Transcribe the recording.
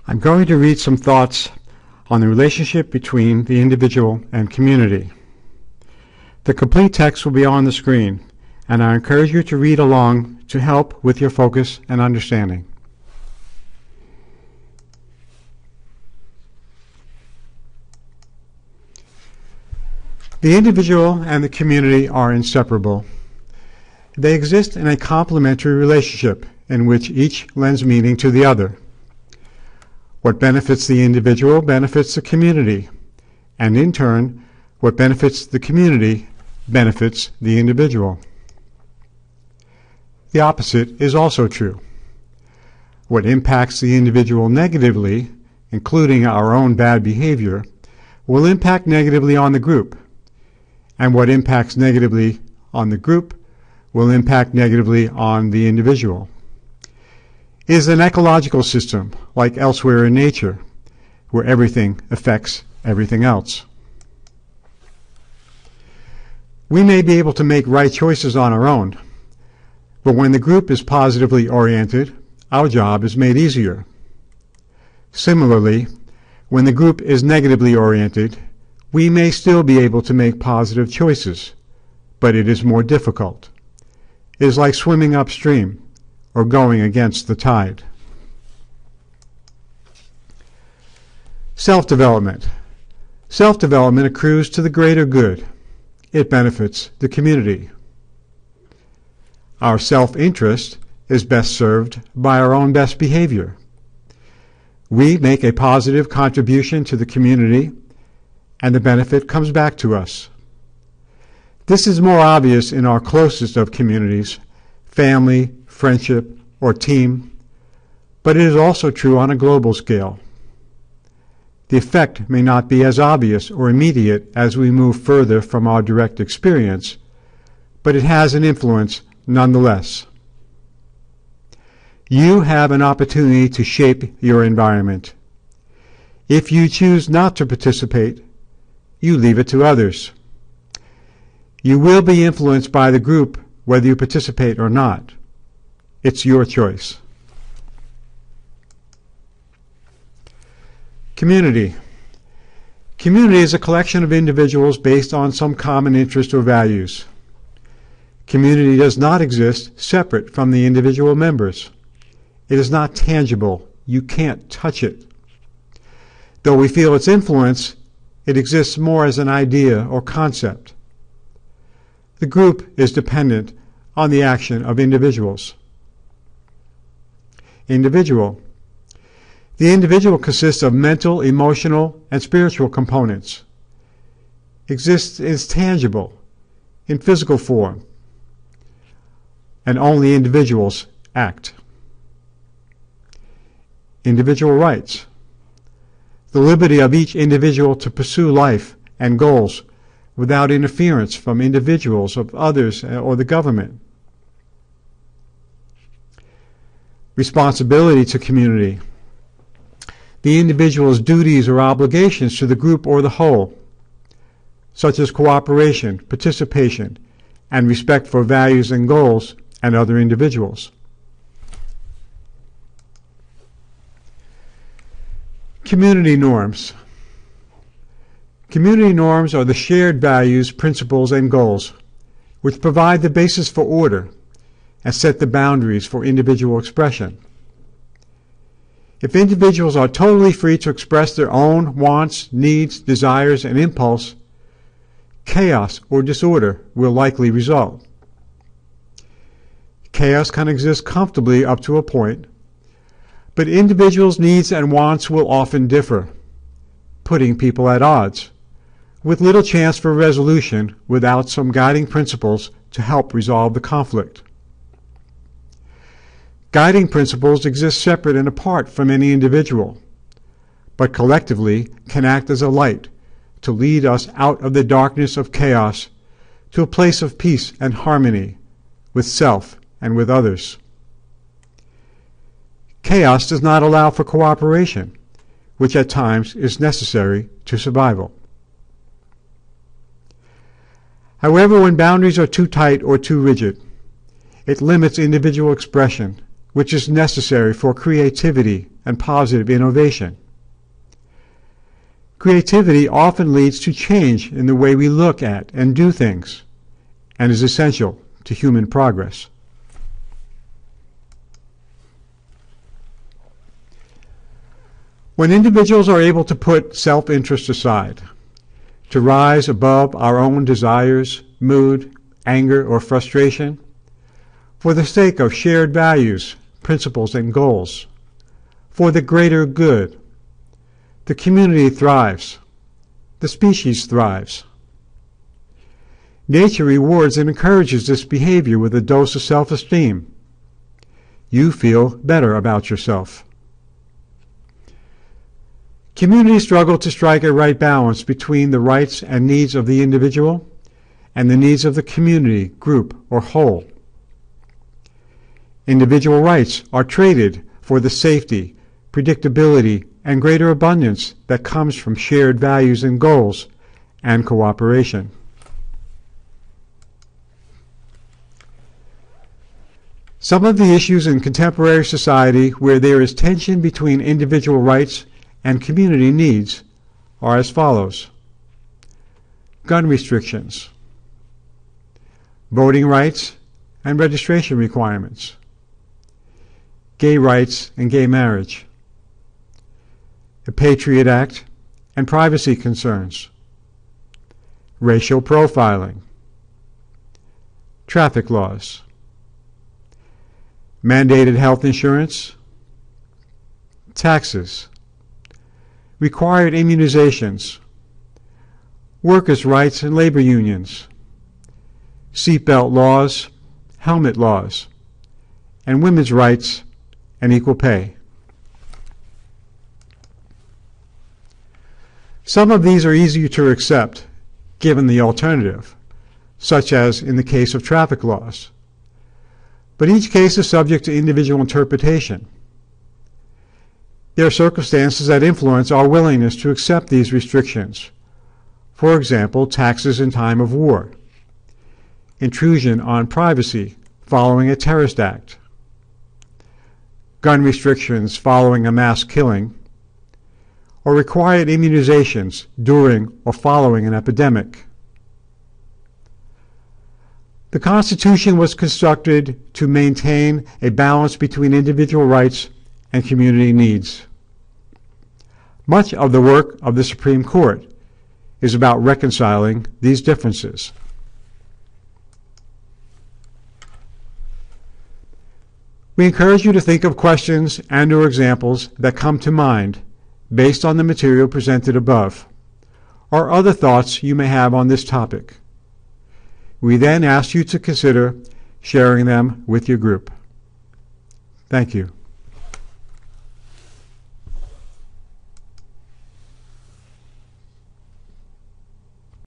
I'm going to read some thoughts on the relationship between the individual and community. The complete text will be on the screen, and I encourage you to read along to help with your focus and understanding. The individual and the community are inseparable. They exist in a complementary relationship in which each lends meaning to the other. What benefits the individual benefits the community, and in turn, what benefits the community benefits the individual. The opposite is also true. What impacts the individual negatively, including our own bad behavior, will impact negatively on the group, and what impacts negatively on the group will impact negatively on the individual. It is an ecological system, like elsewhere in nature, where everything affects everything else. We may be able to make right choices on our own, but when the group is positively oriented, our job is made easier. Similarly, when the group is negatively oriented, we may still be able to make positive choices, but it is more difficult. It is like swimming upstream or going against the tide. Self-development. Self-development accrues to the greater good. It benefits the community. Our self-interest is best served by our own best behavior. We make a positive contribution to the community, and the benefit comes back to us. This is more obvious in our closest of communities, family, friendship, or team, but it is also true on a global scale. The effect may not be as obvious or immediate as we move further from our direct experience, but it has an influence nonetheless. You have an opportunity to shape your environment. If you choose not to participate, you leave it to others. You will be influenced by the group whether you participate or not. It's your choice. Community. Community is a collection of individuals based on some common interest or values. Community does not exist separate from the individual members. It is not tangible. You can't touch it. Though we feel its influence, it exists more as an idea or concept. The group is dependent on the action of individuals. Individual. The individual consists of mental, emotional, and spiritual components. Exists is tangible, in physical form, and only individuals act. Individual rights. The liberty of each individual to pursue life and goals without interference from individuals, of others, or the government. Responsibility to community. The individual's duties or obligations to the group or the whole, such as cooperation, participation, and respect for values and goals and other individuals. Community norms. Community norms are the shared values, principles, and goals which provide the basis for order and set the boundaries for individual expression. If individuals are totally free to express their own wants, needs, desires, and impulse, chaos or disorder will likely result. Chaos can exist comfortably up to a point, but individuals' needs and wants will often differ, putting people at odds, with little chance for resolution without some guiding principles to help resolve the conflict. Guiding principles exist separate and apart from any individual, but collectively can act as a light to lead us out of the darkness of chaos to a place of peace and harmony with self and with others. Chaos does not allow for cooperation, which at times is necessary to survival. However, when boundaries are too tight or too rigid, it limits individual expression, which is necessary for creativity and positive innovation. Creativity often leads to change in the way we look at and do things, and is essential to human progress. When individuals are able to put self-interest aside, to rise above our own desires, mood, anger, or frustration, for the sake of shared values, principles, and goals, for the greater good, the community thrives, the species thrives. Nature rewards and encourages this behavior with a dose of self-esteem. You feel better about yourself. Communities struggle to strike a right balance between the rights and needs of the individual and the needs of the community, group, or whole. Individual rights are traded for the safety, predictability, and greater abundance that comes from shared values and goals and cooperation. Some of the issues in contemporary society where there is tension between individual rights and community needs are as follows: gun restrictions, voting rights and registration requirements, gay rights and gay marriage, the Patriot Act and privacy concerns, racial profiling, traffic laws, mandated health insurance, taxes, required immunizations, workers' rights and labor unions, seatbelt laws, helmet laws, and women's rights and equal pay. Some of these are easier to accept, given the alternative, such as in the case of traffic laws. But each case is subject to individual interpretation. There are circumstances that influence our willingness to accept these restrictions. For example, taxes in time of war, intrusion on privacy following a terrorist act, gun restrictions following a mass killing, or required immunizations during or following an epidemic. The Constitution was constructed to maintain a balance between individual rights and community needs. Much of the work of the Supreme Court is about reconciling these differences. We encourage you to think of questions and/or examples that come to mind based on the material presented above, or other thoughts you may have on this topic. We then ask you to consider sharing them with your group. Thank you.